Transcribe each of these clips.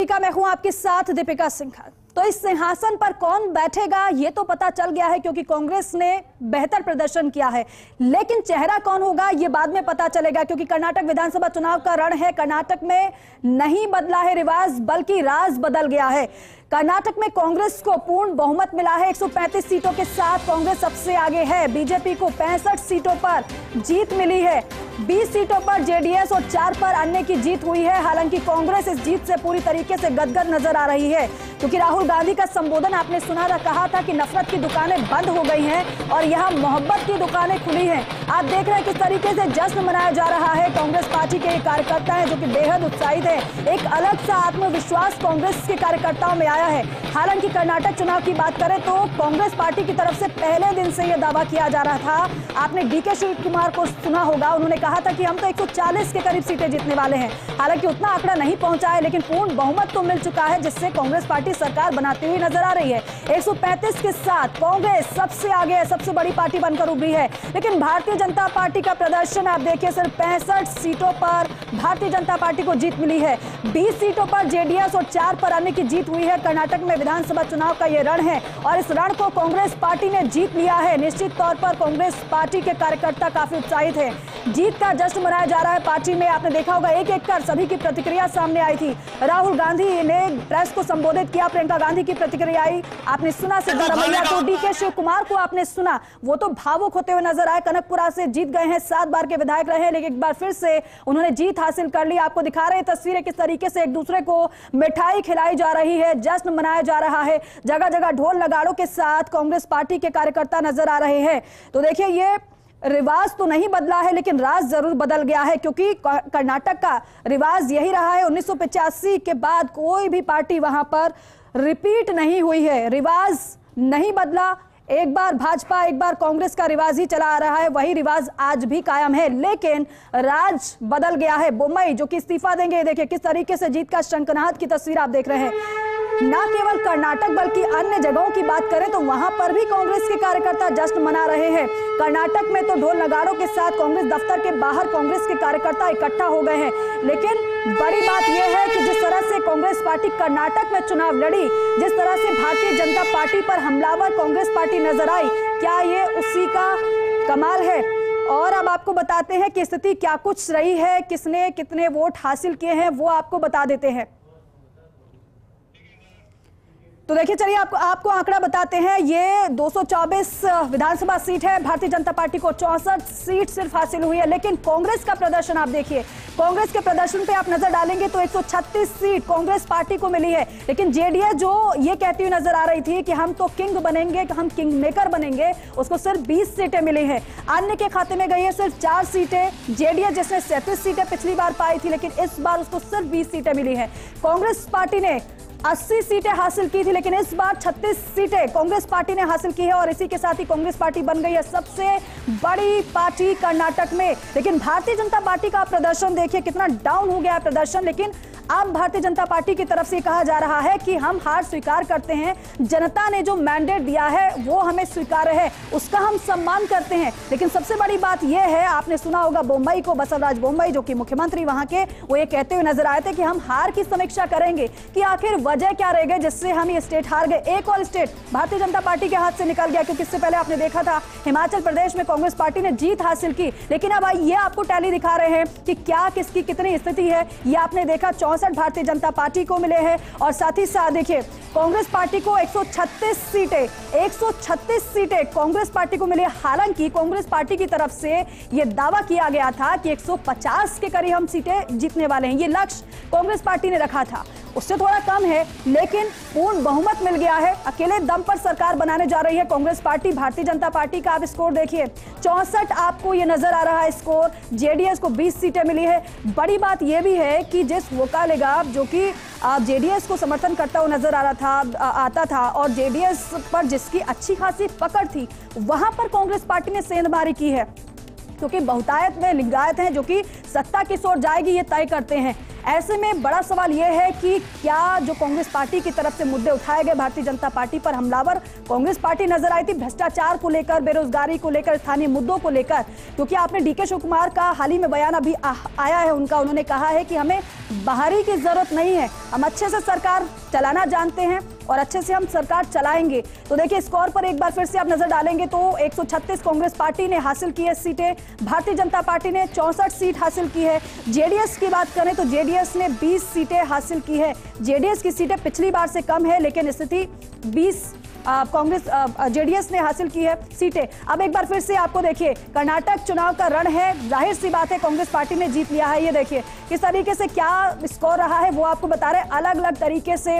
मैं हूं आपके साथ दीपिका सिंघल। तो इस सिंहासन पर कौन बैठेगा ये तो पता चल गया है क्योंकि कांग्रेस ने बेहतर प्रदर्शन किया है, लेकिन चेहरा कौन होगा ये बाद में पता चलेगा क्योंकि कर्नाटक विधानसभा चुनाव का रण है। कर्नाटक में नहीं बदला है रिवाज बल्कि राज बदल गया है। कर्नाटक में कांग्रेस को पूर्ण बहुमत मिला है। 135 सीटों के साथ कांग्रेस सबसे आगे है। बीजेपी को 65 सीटों पर जीत मिली है। 20 सीटों पर जेडीएस और 4 पर अन्य की जीत हुई है। हालांकि कांग्रेस इस जीत से पूरी तरीके से गदगद नजर आ रही है क्योंकि राहुल गांधी का संबोधन आपने सुना था, कहा था कि नफरत की दुकानें बंद हो गई हैं और यहां मोहब्बत की दुकानें खुली हैं। आप देख रहे हैं किस तरीके से जश्न मनाया जा रहा है। कांग्रेस पार्टी के कार्यकर्ता हैं जो कि बेहद उत्साहित है। एक अलग सा आत्मविश्वास कांग्रेस के कार्यकर्ताओं में आया है। हालांकि कर्नाटक चुनाव की बात करें तो कांग्रेस पार्टी की तरफ से पहले दिन से यह दावा किया जा रहा था। आपने डीके शिव कुमार को सुना होगा, उन्होंने कहा था कि हम तो 140 के करीब सीटें जीतने वाले हैं। हालांकि उतना आंकड़ा नहीं पहुंचा है, लेकिन पूर्ण बहुमत तो मिल चुका है जिससे कांग्रेस पार्टी सरकार बनाती हुई नजर आ रही है। 135 के साथ कांग्रेस सबसे आगे है, सबसे बड़ी पार्टी बनकर उभरी है। लेकिन भारतीय जनता पार्टी का प्रदर्शन आप देखिए, सिर्फ 65 सीटों पर भारतीय जनता पार्टी को जीत मिली है। 20 सीटों पर जेडीएस और 4 पर अन्य की जीत हुई है। कर्नाटक में विधानसभा चुनाव का यह रण है और इस रण को कांग्रेस पार्टी ने जीत लिया है। निश्चित तौर पर कांग्रेस पार्टी के कार्यकर्ता काफी उत्साहित है। जीत का जश्न मनाया जा रहा है। पार्टी में आपने देखा होगा एक एक कर सभी की प्रतिक्रिया सामने आई थी। राहुल गांधी ने प्रेस को संबोधित किया, प्रियंका गांधी की प्रतिक्रिया आई, आपने सुना सिद्धारमैया को, डीके शिव कुमार को आपने सुना, वो तो भावुक होते हुए नजर आए। कनकपुरा से जीत गए हैं, 7 बार के विधायक रहे हैं, लेकिन एक बार फिर से उन्होंने जीत हासिल कर ली। आपको दिखा रहे हैं तस्वीरें किस तरीके से एक दूसरे को मिठाई खिलाई जा रही है, जश्न मनाया जा रहा है। जगह जगह ढोल नगाड़ों के साथ कांग्रेस पार्टी के कार्यकर्ता नजर आ रहे हैं। तो देखिए, ये रिवाज तो नहीं बदला है लेकिन राज जरूर बदल गया है क्योंकि कर्नाटक का रिवाज यही रहा है। 1985 के बाद कोई भी पार्टी वहां पर रिपीट नहीं हुई है। रिवाज नहीं बदला, एक बार भाजपा एक बार कांग्रेस का रिवाज ही चला आ रहा है, वही रिवाज आज भी कायम है, लेकिन राज बदल गया है। बोम्मई जो कि इस्तीफा देंगे, देखिए किस तरीके से जीत का शंखनाद की तस्वीर आप देख रहे हैं। ना केवल कर्नाटक बल्कि अन्य जगहों की बात करें तो वहां पर भी कांग्रेस के कार्यकर्ता जश्न मना रहे हैं। कर्नाटक में तो ढोल नगाड़ों के साथ कांग्रेस दफ्तर के बाहर कांग्रेस के कार्यकर्ता इकट्ठा हो गए हैं। लेकिन बड़ी बात यह है कि जिस तरह से कांग्रेस पार्टी कर्नाटक में चुनाव लड़ी, जिस तरह से भारतीय जनता पार्टी पर हमलावर कांग्रेस पार्टी नजर आई, क्या ये उसी का कमाल है? और अब आपको बताते हैं कि स्थिति क्या कुछ रही है, किसने कितने वोट हासिल किए हैं वो आपको बता देते हैं। तो देखिए, चलिए आपको आंकड़ा बताते हैं। ये 224 विधानसभा सीट है, भारतीय जनता पार्टी को 64 सीट सिर्फ हासिल हुई है। लेकिन कांग्रेस का प्रदर्शन आप देखिए, कांग्रेस के प्रदर्शन पे आप नजर डालेंगे तो 136 सीट कांग्रेस पार्टी को मिली है। लेकिन जेडीएस जो ये कहती हुई नजर आ रही थी कि हम तो किंग बनेंगे, हम किंग मेकर बनेंगे, उसको सिर्फ 20 सीटें मिली है। अन्य के खाते में गई है सिर्फ 4 सीटें। जेडीएस जिसने 37 सीटें पिछली बार पाई थी, लेकिन इस बार उसको सिर्फ 20 सीटें मिली है। कांग्रेस पार्टी ने 80 सीटें हासिल की थी, लेकिन इस बार 36 सीटें कांग्रेस पार्टी ने हासिल की है और इसी के साथ ही कांग्रेस पार्टी बन गई है सबसे बड़ी पार्टी कर्नाटक में। लेकिन भारतीय जनता पार्टी का प्रदर्शन देखिए, कितना डाउन हो गया है प्रदर्शन। लेकिन अब भारतीय जनता पार्टी की तरफ से कहा जा रहा है कि हम हार स्वीकार करते हैं, जनता ने जो मैंडेट दिया है वो हमें स्वीकार्य है, उसका हम सम्मान करते हैं। लेकिन सबसे बड़ी बात यह है, आपने सुना होगा बोम्मई को, बसवराज बोम्मई जो कि मुख्यमंत्री वहां के, वो ये कहते हुए नजर आए थे कि हम हार की समीक्षा करेंगे कि आखिर वजह क्या रह गई जिससे हम ये स्टेट हार गए। एक और स्टेट भारतीय जनता पार्टी के हाथ से निकल गया क्योंकि इससे पहले आपने देखा था हिमाचल प्रदेश में कांग्रेस पार्टी ने जीत हासिल की। लेकिन अब ये आपको टैली दिखा रहे हैं कि क्या किसकी कितनी स्थिति है। ये आपने देखा 64 भारतीय जनता पार्टी को मिले हैं और साथ ही साथ देखिए कांग्रेस पार्टी को 136 सीटें कांग्रेस पार्टी को मिली। हालांकि कांग्रेस पार्टी की तरफ से यह दावा किया गया था कि 150 के करीब हम सीटें जीतने वाले हैं, ये लक्ष्य कांग्रेस पार्टी ने रखा था, उससे थोड़ा कम है लेकिन पूर्ण बहुमत मिल गया है। अकेले दम पर सरकार बनाने जा रही है कांग्रेस पार्टी। भारतीय जनता पार्टी का आप स्कोर देखिए, 64 आपको ये नजर आ रहा है स्कोर। जेडीएस को 20 सीटें मिली है। बड़ी बात यह भी है कि जिस वोकालेगा जो कि जेडीएस को समर्थन करता हुआ नजर आ रहा था, आता था और जेडीएस पर जिसकी अच्छी खासी पकड़ थी, वहां पर कांग्रेस पार्टी ने सेंधमारी की है क्योंकि बहुतायत में लिंगायत हैं जो कि सत्ता किस ओर जाएगी ये तय करते हैं। ऐसे में बड़ा सवाल यह है कि क्या जो कांग्रेस पार्टी की तरफ से मुद्दे उठाए गए, भारतीय जनता पार्टी पर हमलावर कांग्रेस पार्टी नजर आई थी भ्रष्टाचार को लेकर, बेरोजगारी को लेकर, स्थानीय मुद्दों को लेकर, क्योंकि आपने डीके शिव कुमार का हाल ही में बयान अभी आया है उन्होंने कहा है कि हमें बाहरी की जरूरत नहीं है, हम अच्छे से सरकार चलाना जानते हैं और अच्छे से हम सरकार चलाएंगे। तो देखिए स्कोर पर एक बार फिर से आप नजर डालेंगे तो 136 कांग्रेस पार्टी ने हासिल की है सीटें, भारतीय जनता पार्टी ने 64 सीट हासिल की है। जेडीएस की बात करें तो जेडीएस ने 20 सीटें हासिल की है। जेडीएस की सीटें पिछली बार से कम है, लेकिन स्थिति 20 कांग्रेस जेडीएस ने हासिल की है सीटें। अब एक बार फिर से आपको देखिए कर्नाटक चुनाव का रण है, जाहिर सी बात है कांग्रेस पार्टी ने जीत लिया है। ये देखिए किस तरीके से क्या स्कोर रहा है वो आपको बता रहे हैं। अलग अलग तरीके से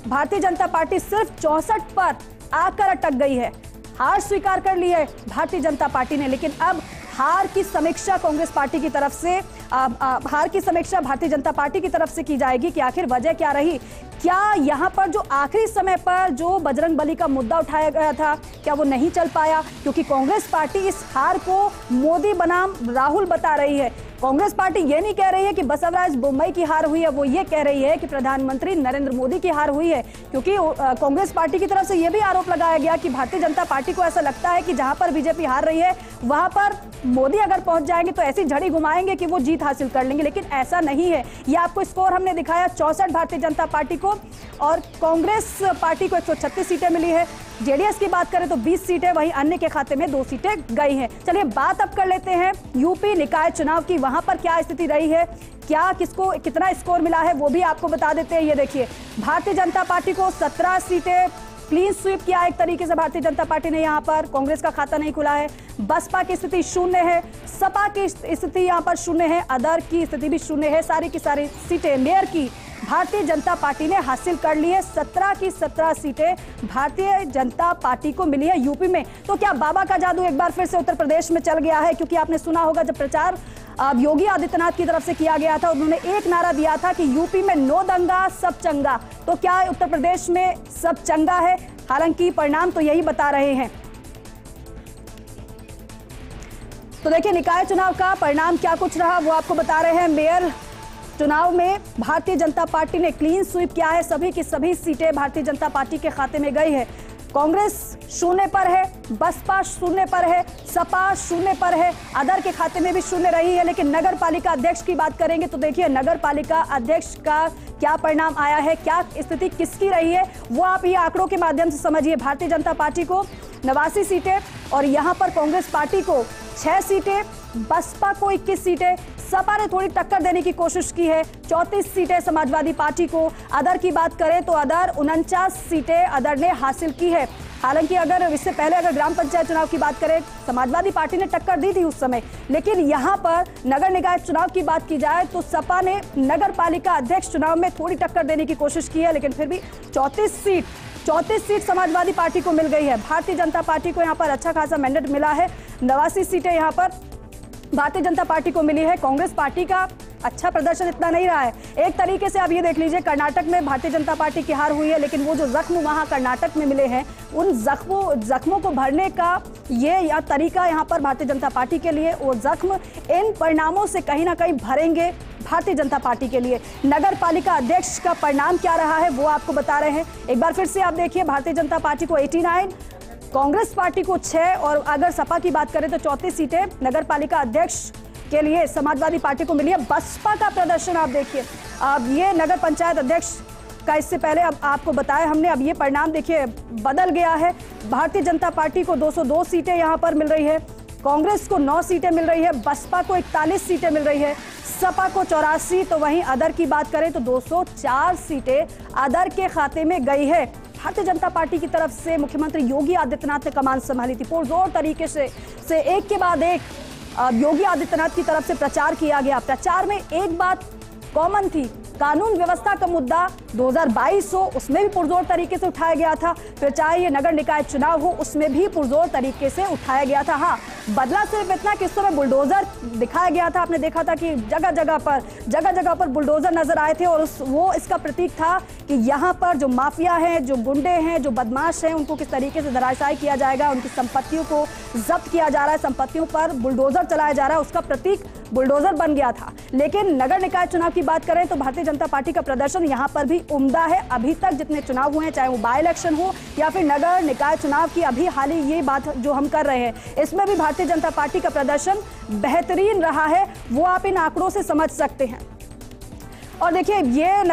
भारतीय जनता पार्टी सिर्फ 64 पर आकर अटक गई है, हार स्वीकार कर ली है भारतीय जनता पार्टी ने। लेकिन अब हार की समीक्षा कांग्रेस पार्टी की तरफ से हार की समीक्षा भारतीय जनता पार्टी की तरफ से की जाएगी कि आखिर वजह क्या रही। क्या यहाँ पर जो आखिरी समय पर जो बजरंगबली का मुद्दा उठाया गया था क्या वो नहीं चल पाया, क्योंकि कांग्रेस पार्टी इस हार को मोदी बनाम राहुल बता रही है। कांग्रेस पार्टी ये नहीं कह रही है कि बसवराज बोम्मई की हार हुई है, वो ये कह रही है कि प्रधानमंत्री नरेंद्र मोदी की हार हुई है। क्योंकि कांग्रेस पार्टी की तरफ से ये भी आरोप लगाया गया कि भारतीय जनता पार्टी को ऐसा लगता है कि जहां पर बीजेपी हार रही है वहां पर मोदी अगर पहुंच जाएंगे तो ऐसी झड़ी घुमाएंगे कि वो जीत हासिल कर लेंगे, लेकिन ऐसा नहीं है। ये आपको स्कोर हमने दिखाया 64 भारतीय जनता पार्टी को और कांग्रेस पार्टी को 136 सीटें मिली है। जेडीएस की बात करें तो 20 सीटें, वहीं अन्य के खाते में 2 सीटें गई हैं। चलिए बात अब कर लेते हैं यूपी निकाय चुनाव की, वहां पर क्या स्थिति रही है, क्या किसको कितना स्कोर मिला है वो भी आपको बता देते हैं। ये देखिए भारतीय जनता पार्टी को 17 सीटें, क्लीन स्वीप किया एक तरीके से भारतीय जनता पार्टी ने, यहाँ पर कांग्रेस का खाता नहीं खुला है। बसपा की स्थिति 0 है, सपा की स्थिति यहाँ पर 0 है, अदर की स्थिति भी 0 है। सारी की सारी सीटें मेयर की भारतीय जनता पार्टी ने हासिल कर ली है। 17 की 17 सीटें भारतीय जनता पार्टी को मिली है यूपी में। तो क्या बाबा का जादू एक बार फिर से उत्तर प्रदेश में चल गया है? क्योंकि आपने सुना होगा जब प्रचार योगी आदित्यनाथ की तरफ से किया गया था, उन्होंने एक नारा दिया था कि यूपी में नो दंगा सब चंगा। तो क्या उत्तर प्रदेश में सब चंगा है? हालांकि परिणाम तो यही बता रहे हैं। तो देखिए निकाय चुनाव का परिणाम क्या कुछ रहा वो आपको बता रहे हैं। मेयर चुनाव में भारतीय जनता पार्टी ने क्लीन स्वीप किया है, सभी की सभी सीटें भारतीय जनता पार्टी के खाते में गई है। कांग्रेस 0 पर है, बसपा 0 पर है, सपा 0 पर है, अदर के खाते में भी 0 रही है। लेकिन नगर पालिका अध्यक्ष की बात करेंगे तो देखिए नगर पालिका अध्यक्ष का क्या परिणाम आया है, क्या स्थिति किसकी रही है वो आप ये आंकड़ों के माध्यम से समझिए। भारतीय जनता पार्टी को 89 सीटें और यहाँ पर कांग्रेस पार्टी को 6 सीटें, बसपा को 21 सीटें, सपा ने थोड़ी टक्कर देने की कोशिश की है, 34 सीटें समाजवादी पार्टी को। अदर की बात करें तो अदर 49 सीटें अदर ने हासिल की है। हालांकि अगर इससे पहले अगर ग्राम पंचायत चुनाव की बात करें, समाजवादी पार्टी ने टक्कर दी थी उस समय, लेकिन यहाँ पर नगर निकाय चुनाव की बात की जाए तो सपा ने नगर पालिका अध्यक्ष चुनाव में थोड़ी टक्कर देने की कोशिश की है, लेकिन फिर भी 34 सीट समाजवादी पार्टी को मिल गई है। भारतीय जनता पार्टी को यहाँ पर अच्छा खासा मैंडेट मिला है, 89 सीटें यहाँ पर भारतीय जनता पार्टी को मिली है। कांग्रेस पार्टी का अच्छा प्रदर्शन इतना नहीं रहा है। एक तरीके से आप ये देख लीजिए कर्नाटक में भारतीय जनता पार्टी की हार हुई है, लेकिन वो जो जख्म वहां कर्नाटक में मिले हैं उन जख्मों को भरने का ये तरीका यहाँ पर भारतीय जनता पार्टी के लिए, वो जख्म इन परिणामों से कहीं ना कहीं भरेंगे भारतीय जनता पार्टी के लिए। नगर पालिका अध्यक्ष का परिणाम क्या रहा है वो आपको बता रहे हैं। एक बार फिर से आप देखिए भारतीय जनता पार्टी को 89, कांग्रेस पार्टी को 6 और अगर सपा की बात करें तो 34 सीटें नगर पालिका अध्यक्ष के लिए समाजवादी पार्टी को मिली है। बसपा का प्रदर्शन आप देखिए, अब ये नगर पंचायत अध्यक्ष का इससे पहले अब आपको बताया हमने, अब ये परिणाम देखिए बदल गया है। भारतीय जनता पार्टी को 202 सीटें यहाँ पर मिल रही है, कांग्रेस को 9 सीटें मिल रही है, बसपा को 41 सीटें मिल रही है, सपा को 84, तो वहीं अदर की बात करें तो 204 सीटें अदर के खाते में गई है। भारतीय जनता पार्टी की तरफ से मुख्यमंत्री योगी आदित्यनाथ ने कमान संभाली थी, पुरजोर तरीके से एक के बाद एक योगी आदित्यनाथ की तरफ से प्रचार किया गया। प्रचार में एक बात कॉमन थी, कानून व्यवस्था का मुद्दा 2022 हो उसमें भी पुरजोर तरीके से उठाया गया था, फिर चाहे ये नगर निकाय चुनाव हो उसमें भी पुरजोर तरीके से उठाया गया था। हाँ, बदला सिर्फ इतना कि इस समय बुलडोजर दिखाया गया था, आपने देखा था कि जगह जगह पर बुलडोजर नजर आए थे और वो इसका प्रतीक था कि यहाँ पर जो माफिया हैं, जो गुंडे हैं, जो बदमाश हैं, उनको किस तरीके से धराशायी किया जाएगा, उनकी संपत्तियों को जब्त किया जा रहा है, संपत्तियों पर बुलडोजर चलाया जा रहा है, उसका प्रतीक बुलडोजर बन गया था। लेकिन नगर निकाय चुनाव की बात करें तो भारतीय जनता पार्टी का प्रदर्शन यहां पर भी उम्दा है। अभी तक जितने चुनाव हुए हैं, चाहे वो बाय इलेक्शन हो या फिर नगर निकाय चुनाव की अभी हाल ही ये बात जो हम कर रहे हैं, इसमें भी भारतीय जनता पार्टी का प्रदर्शन बेहतरीन रहा है। वो आप इन आंकड़ों से समझ सकते हैं। और देखिए, ये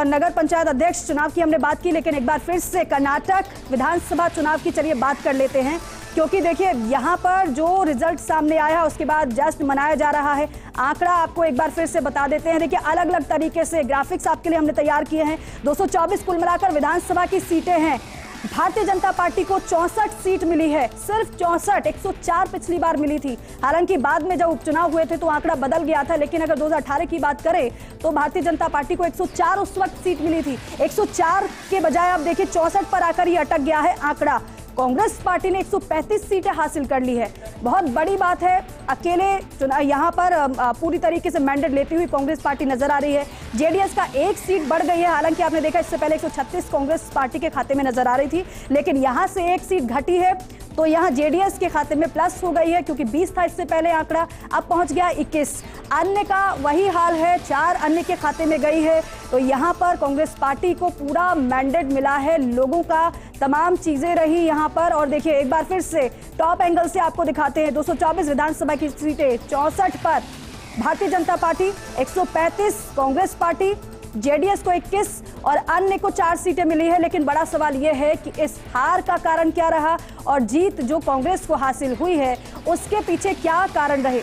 नगर पंचायत अध्यक्ष चुनाव की हमने बात की, लेकिन एक बार फिर से कर्नाटक विधानसभा चुनाव की चलिए बात कर लेते हैं, क्योंकि देखिए यहाँ पर जो रिजल्ट सामने आया उसके बाद जश्न मनाया जा रहा है। आंकड़ा आपको एक बार फिर से बता देते हैं। देखिए, अलग अलग तरीके से ग्राफिक्स आपके लिए हमने तैयार किए हैं। 224 कुल मिलाकर विधानसभा की सीटें हैं। भारतीय जनता पार्टी को 64 सीट मिली है, सिर्फ 64। 104 पिछली बार मिली थी। हालांकि बाद में जब उपचुनाव हुए थे तो आंकड़ा बदल गया था, लेकिन अगर 2018 की बात करें तो भारतीय जनता पार्टी को 104 उस वक्त सीट मिली थी। 104 के बजाय अब देखिए 64 पर आकर ये अटक गया है आंकड़ा। कांग्रेस पार्टी ने 135 सीटें हासिल कर ली है, बहुत बड़ी बात है। अकेले चुनाव यहाँ पर पूरी तरीके से मैंडेट लेती हुई कांग्रेस पार्टी नजर आ रही है। जेडीएस का 1 सीट बढ़ गई है। हालांकि आपने देखा इससे पहले 136 कांग्रेस पार्टी के खाते में नजर आ रही थी, लेकिन यहाँ से 1 सीट घटी है तो यहाँ जेडीएस के खाते में प्लस हो गई है, क्योंकि 20 था इससे पहले आंकड़ा, अब पहुंच गया 21। अन्य का वही हाल है, 4 अन्य के खाते में गई है। तो यहाँ पर कांग्रेस पार्टी को पूरा मैंडेट मिला है, लोगों का तमाम चीजें रही यहाँ पर। और देखिए, एक बार फिर से टॉप एंगल से आपको दिखाते हैं। 224 विधानसभा की सीटें, 64 पर Bharatiya Janata party, 135 Congress party, JDS को 21 और अन्य को 4 सीटें मिली है। लेकिन बड़ा सवाल यह है कि इस हार का कारण क्या रहा और जीत जो कांग्रेस को हासिल हुई है उसके पीछे क्या कारण रहे।